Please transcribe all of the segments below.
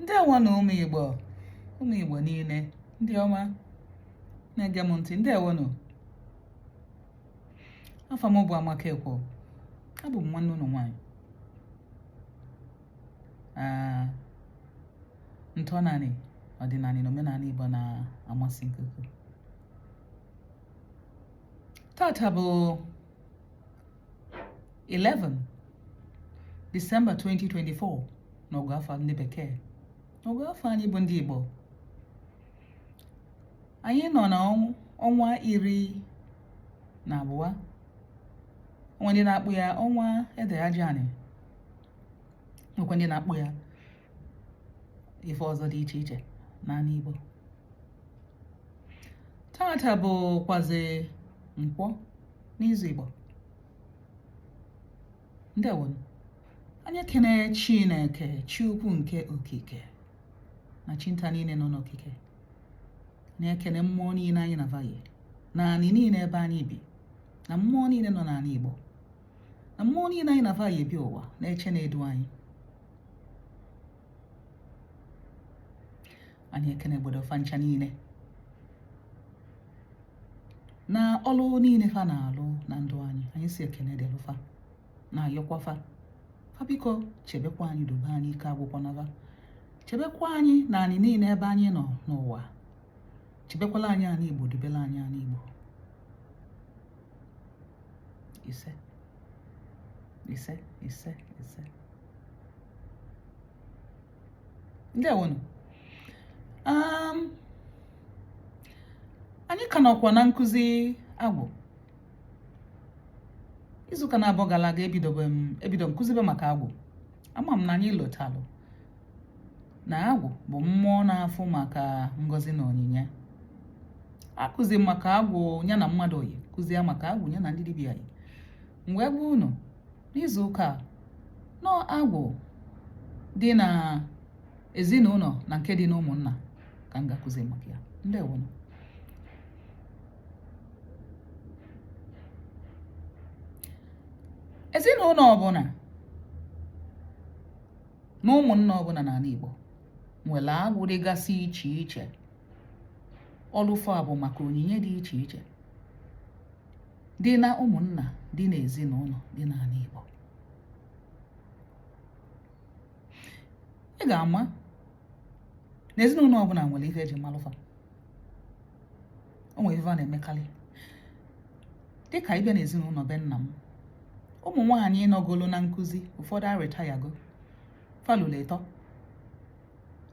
Ndewo na ụmụ Igbo niile ndị ọma na-ege m ntị. Ndewo nụ. Afọ m bụ Amaka Ekwo. Abụ m nwanne unu nwaanyị. Ntọnanị ọdịnala na omenala Igbo na-amasị nke ukwuu. Tata bụ 11 December 2024 n'ọgụ afọ ndị bekee. N'ọgụ afọ anyị bụ ndị Igbo. Anyị nọ na ọnwa 12. Onwe ndị na-akpụ ya ọnwa Edeajani. Nwekwa ndị na-akpụ ya ife ọzọ dị iche iche n'ala Igbo. Tata bụkwazi Nkwọ n'izu Igbo. Ndewo. Anyị ekene Chineke, Chi ukwu nke okike na chi nta niile nọ n'okike. Na-ekene mmụọ niile anyị na-avaghị, na anị niile ebe anyị bi, na mmụọ niile nọ n'ala Igbo, na mmụọ niile anyị na-avaghị ebi ụwa na-eche na-edu anyị. Anyị ekene obodo fancha niile na ọlụ niile fa na-alụ na ndụ anyị. Anyị si ekene delụfa na ayọkwafa biko chebekwa anyị, dobe anyị, ike agwụkwọ nava. Chebekwa anyị na anyị niile ebe anyị nọ n'ụwa. Chebekwala anyị ala Igbo, dobela anyị ala Igbo. Ise. Ndewonu. Anyị ka nọkwa na nkụzi agwụ. Izuụka na-abụọ gara aga ebido nkụzibe maka agwụ. Ama m na anyị lụtalụ na agwụ bụ mmụọ na-afụ maka ngọzi na onyinye. Akụzi maka agwụ ya na mmadụ oyi, kụzie maka agwụ ya na ndị dibịa yi. Mgbe gwa unu n'izuụka nọ agwụ dị na ezinụlọ na nke dị na ụmụnna ka m ga-akụzi maka ya. Ndewo. Ezinụlọ ọbụla na ụmụnna ọbụla n'ala Igbo nwere agwụ dịgasị iche iche. Ọlụfa bụ maka onyinye dị iche iche dị na ụmụnna, dị na ezinụlọ, dị n'ala Igbo. Ị ga-ama na ezinụlọ ọbụla nwere ife eji malụfa. O nwere ife a na-emekarị. Dịka ịbịa na ezinụlọ be nna m, ụmụ nwaanyị nọgolo na nkụzi, ụfọdụ arịtayago, falụlụ ịtọ.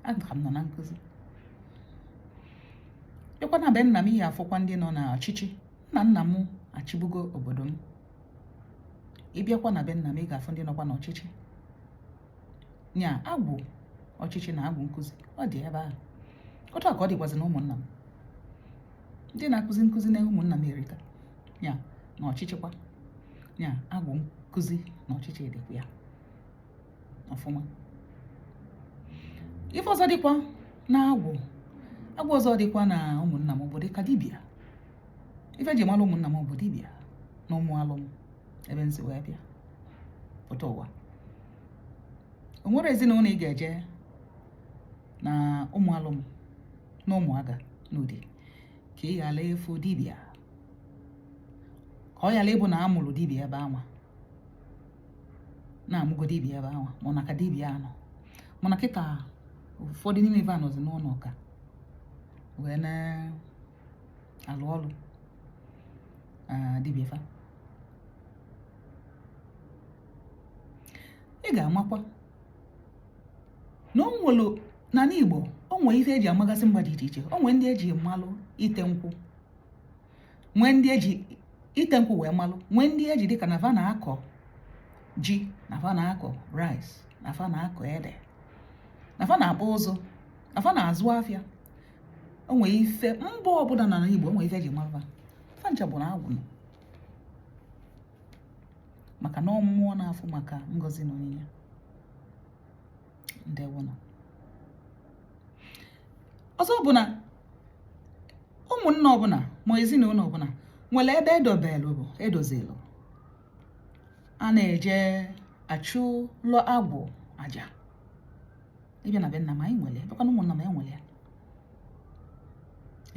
Aka m nọ na nkụzi. Ịkwa na be nna m ihe afọkwa ndị nọ na ọchịchị. Nna m achịbugo obodo m. Ịbịakwa na be nna m ị ga-afụ ndị nọkwa n'ọchịchị. Nya agwụ ọchịchị na agwụ nkụzi ọ dị ebe ahụ. Otu a ka ọ dịkwazị na ụmụnna m. Ndị na-akụzi nkụzi na ụmụnna m erika. Nya na ọchịchịkwa. Nya agwụ nkụzi na ọchịchị dịkwa ya ọfụma. Ife ọzọ dịkwa na agwụ ọzọ dịkwa na ụmụnna m bụ dịka dibịa. Ife eji mara ụmụnna m bụ dibịa na ụmụ alụm ebe nsi wee bịa pụta ụwa. O nwere ezinụlọ ị ga-eje na ụmụ alụm na ụmụaga n'ụdị ka ị ghara efu dibịa, ka ọ ghara ịbụ na amụrụ dibịa ebe anwa, na-amụgo dibịa ebe anwa, mana ka dibịa anọ, mana kịta ụfọdụ n'ime ebe anọzi n'ụlọ ụka wee na-alụ ọrụ dibịa fa. Ị ga-amakwa na o nwere n'ala Igbo, o nwere ife eji amagasị mba dị iche iche. O nwere ndị eji malụ ite nkwụ, nwee ndị eji ite nkwụ wee malụ, nwee ndị eji dịka na fa na-akọ ji, na fa na-akọ rice, na fa na-akọ ede, na fa na-akpụ ụzụ, na fa na-azụ afịa. O nwere ife mba ọbụla n'ala Igbo, o nwere ife eji malụ fa ncha bụ na agwụ nọ. Maka na mmụọ na-afụ maka ngọzi na onyinye. Ndewo nọ. Ọzọ bụ na ụmụnna ọbụla ma ezinụlọ ọbụla nwere ebe edozelu a na-eje achụ lọ agwụ aja. ịbịa na be nna m anyị nwere ya, bịakwana ụmụnna m enwere ya.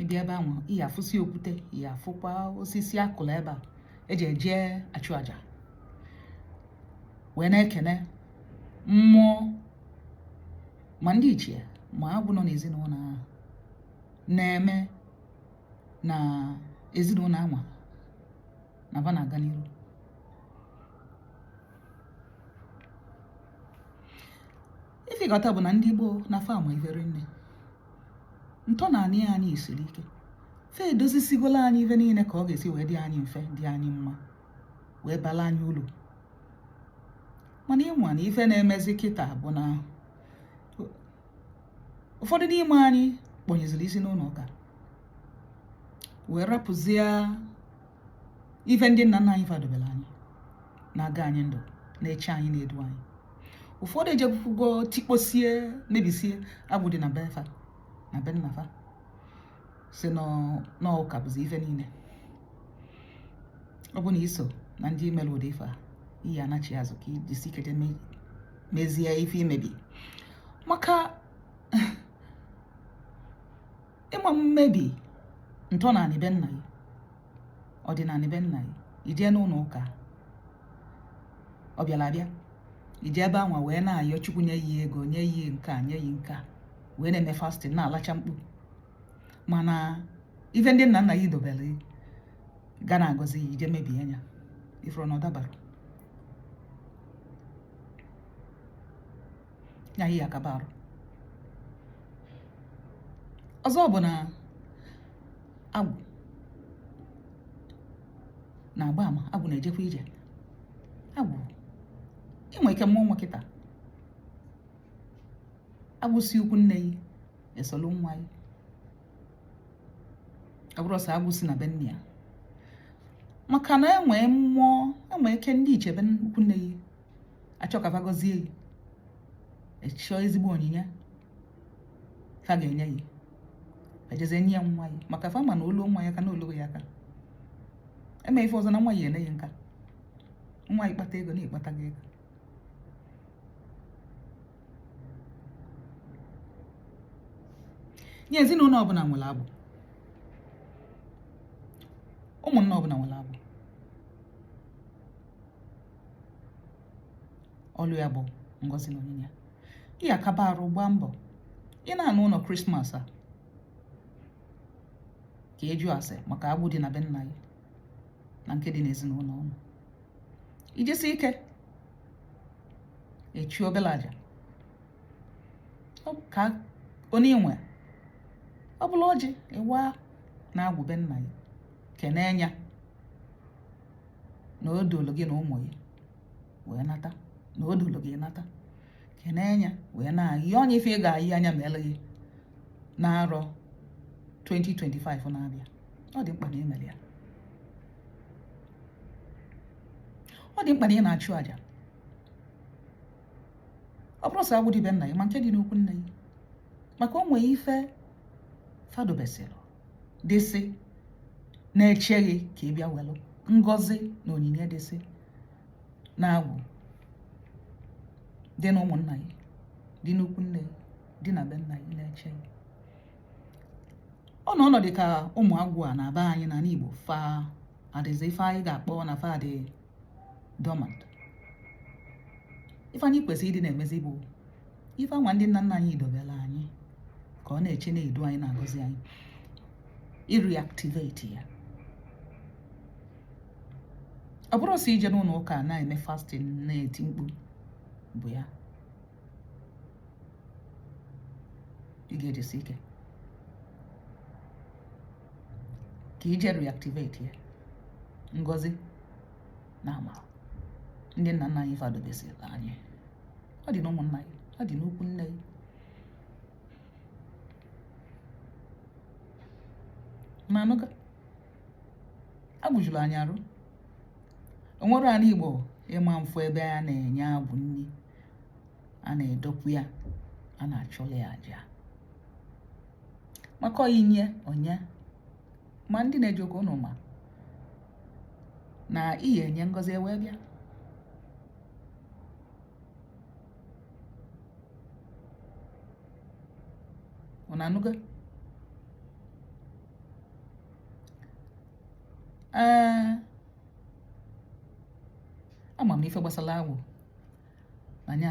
Ịbịa ebe ahụ ị afụsi okwute, ị afụkwa osisi akụla ebe a eji eje achụ aja wee na-ekene mmụọ ma ndị ichie ma agwụ nọ n'ezinụlọ ahụ na-eme na ezinụlọ anwa na ba na-aga n'iru. Ife ịghọta bụ na ndị gboo na fam ivere nne ntọ na anị anyị siri ike, fe edozisigola anyị ife niile ka ọ ga-esi wee dị anyị mfe, dị anyị mma, wee bala anyị ulu. Mana ịnwa na ife na-emezi kịta bụ na ụfọdụ n'ime anyị kpọnyeziri isi n'ụlọ ụka wee rapụzie ife ndị nna nna anyị fadobere anyị na-aga anyị ndụ, na-eche anyị, na-edu anyị. Ụfọdụ ejekwugo tikposie, mebisie agwụ dị na be fa na be nna fa, si n'ụka bụzi ife niile. Ọ bụ na iso na ndị mere ụdị ife a, iyi anachi azụ ka ijisi ike mezie ife imebi. Maka ịma mmebi ntọ na anị be nna gị, ọdịnala be nna gị, ije n'ụlọ ụka, ọ bịara abịa ije ebe anwa wee na-ayọ Chukwu nye ya ego, nye ya nke a, nye ya nke a, wee na-eme fasting, na-alacha mkpu. Mana ife ndị nna nna ya dobere ga na-agọzi ya, ije mebie ya, ifuru na ọ dabara ya, ihe akaba arụ. Ọzọ bụ na agwụ na-agba ama, agwụ na-ejekwa ije. Agwụ inwe ike mmụọ nwa kịta agbụsị ukwu nne yi esolu nwa yi, abụrụ ọsọ agbụsị na be nne ya. Maka na enwe mmụọ, enwe ike ndị iche be ukwu nne yi achọ ka fa gọzie yi, echọ ezigbo onyinye fa ga-enye yi, ejeze nye ya nwa yi, maka fa ma na olu nwa ya ka na olu ya aka. Eme ife ọzọ na nwa yi ene ya nka, nwa yi kpata ego na ịkpata gị ego. Nye ezinụlọ ọbụla nwere abụ, ụmụnne ọbụla nwere abụ. Ọlụ ya bụ ngọzi na onyinye. Ị akaba arụ, gbaa mbọ ị na-anụ ụlọ Krismas a ka eju ase maka agbụ dị na be nna gị na nke dị n'ezinụlọ ụnụ. Ijesi ike echi obele aja ka onye nwe ọ bụla ọjị ịwa na-agwụ be nna gị, kene nya na odolu gị na ụmụ gị wee nata, na odolu gị nata, kene nya wee na-ayị onye ife ị ga-ayị anya ma eleghị na-arọ 2025 na-abịa. Ọ dị mkpa na imere ya, ọ dị mkpa na ị na-achụ aja. Ọ bụrụ sọ agwụ dị be nna gị ma nke dị n'okwu nna gị, maka o nwee ife fadobesịrị dịsị na-eche gị ka ị bịa welụ ngọzi na onyinye dịsị na-agwụ dị na ụmụnna gị, dị n'okwu nne gị, dị na be nna gị na-eche gị. Ọ na ọnọdụ ka ụmụ agwụ a na-aba anyị na Igbo fa adịzi ife anyị ga-akpọ na fa adị dormant. Ife anyị kwesịrị ịdị na-emezi bụ ife anwa ndị nna nna anyị dobere anyị ka ọ na-eche na-edu anyị, na-agọzi anyị, iriactivate ya. Ọ bụrụ sị ije n'ụlọ ụka na-eme fasting, na-eti mkpu bụ ya. Ị ga-ejisi ike ka ije reactivate ya ngọzi na amara ndị nna nna anyị fadobesịrị anyị. Ọ dị n'ụmụnna gị, ọ dị n'okwu nne gị. Ma anụga agbụjuru anyị arụ. O nwere ala Igbo ịma mfụ ebe a na-enye agwụ nri, a na-edokwu ya, a na-achụla ya aja maka oyinye onye. Ma ndị na-eje ụka ụnụ ma na ihe enye ngọzi wee bịa. Unu anụgo? Ama m ife gbasara agwụ anyị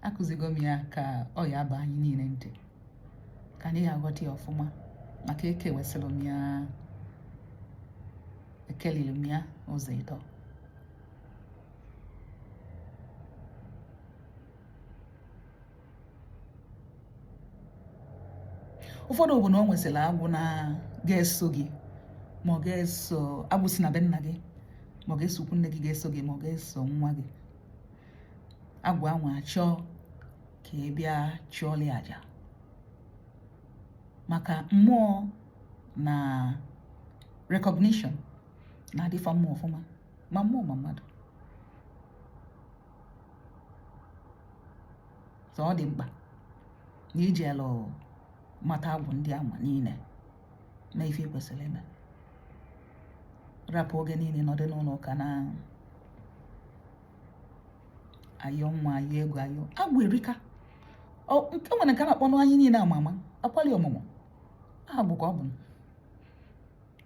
akụzigo m ya ka ọ ya bụ anyị niile ntị ka anyị ya aghọta ya ọfụma maka ekewesịrị m ya ekeliri m ya ụzọ ịtọ. Ụfọdụ bụ na o nwesịrị agwụ na ga-eso gị ma ọ ga-eso agwụ si na be nna gị ma ọ ga-eso ukwu nne gị ga-eso gị ma ọ ga-eso nwa gị. Agwụ anwa achọ ka ị bịa chụọrọ ya aja maka mmụọ na recognition na-adịfa mmụọ ọfụma ma mmụọ ma mmadụ. So ọ dị mkpa na iji elu mata agwụ ndị ama niile na ife kwesịrị ime. Rapụ oge niile nọdụ n'ụlọ ụka na ayọ nwa ayọ ego ayọ agwụ erika. Nke nwere nke a na-akpọ anyị niile ama ama akwali ọmụmụ agwụ ka ọ bụ.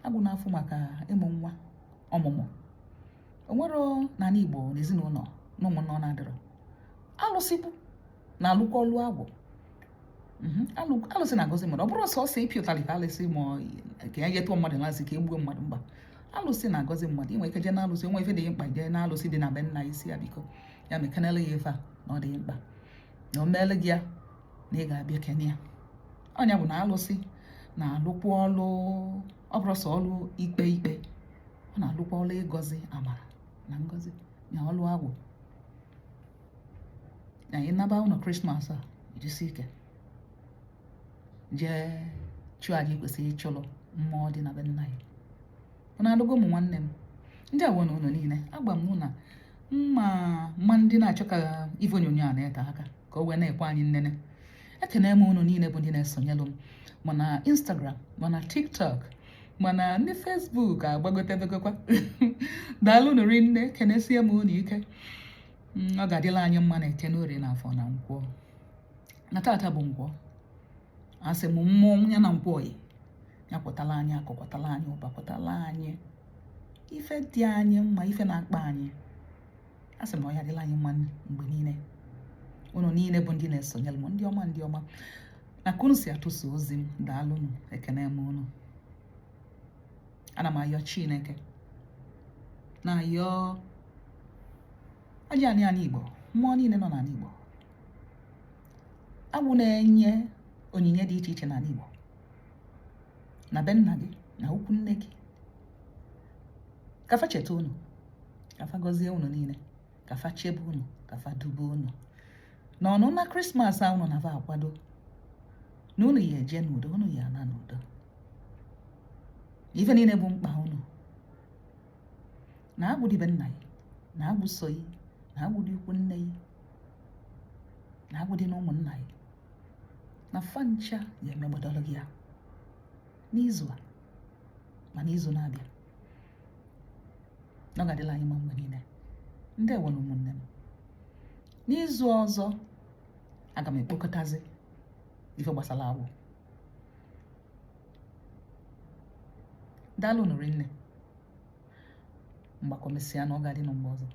Agwụ na-afụ maka ịmụ nwa ọmụmụ. O nwere n'ala Igbo na ezinụlọ na ụmụnne ọ na-adịrọ alụsịkwu na-alụkwa ọlụ agwụ. Alụsị na-agọzi mmadụ. Ọ bụrụ sọsọ ịpị ụtalị ka alụsị ma ka ya jetụọ mmadụ na-asị ka egbuo mmadụ mba. Alụsị na-agọzi mmadụ. Inwe ike jee na alụsị nwe ife dị mkpa jee na alụsị dị na be nna isi ya biko ya mekenele ya ife a na ọ dị mkpa na o meele gị ya na ị ga-abịa kene ya. Ọnya bụ na alụsị na-alụkwa ọlụ ọ bụrụ sọ ọlụ ikpe ọ na-alụkwa ọlụ ịgọzi amara na ngọzi na ọlụ agwụ. Na anyị naba ụlọ Krismas a ejisi ike jee chụọ aja kwesịrị ịchụlụ mmụọ dị na be nna ya. Unu alụgo ụmụ nwanne m ndị a wụ na ụlọ niile agba m na mma ndị na-achọ ka ife onyonyo a na-ete aka ka o wee na-ekwe anyị nnene. Ekene m unu niile bụ ndị na-esonyelụ m mana Instagram mana TikTok mana ndị Facebook agbagotebegokwa daalụ unu rinne kenesie m unu ike. Ọ ga-adịla anyị mma na Eke na Orie na Afọ na Nkwọ na tata bụ Nkwọ. Asị m mmụọ ya na Nkwọ yi ya kwọtala anyị akụ kwọtala anyị ụba kwọtala anyị ife dị anyị mma ife na-akpa anyị. Asị m na ọ ya adịla anyị mma mgbe niile. Unu niile bụ ndị na-esonyere m ndị ọma na ka unu si atụsa ozi m daalụnụ ekene m unu. Ana m ayọ Chineke na-ayọ aja anyị Igbo mmụọ niile nọ n'ala Igbo agwụ na-enye onyinye dị iche iche n'ala Igbo na be nna gị na ukwu nne gị. Kafa cheta unu kafa gọzie unu niile kafa chebe unu kafa dube unu na ọnụ na Krismas a unu na-ava akwado na unu ya eje n'udo unu ya ana n'udo. Ife niile bụ mkpa unu na agwụ dị be nna gị na agwụ so yi na agwụ dị ukwu nne gị na agwụ dị na ụmụnna gị na fancha ya emegbodoro gị ya n'izu a ma n'izu na-abịa. Ọ ga-adịla anyị mma mgbe niile. Ndewo na ụmụnne m. N'izu ọzọ aga m ekpokọtazi ife gbasara agwụ. Daalụ unu rinne. Mgbakọ mesịa na ọ ga-adị na mgbe ọzọ.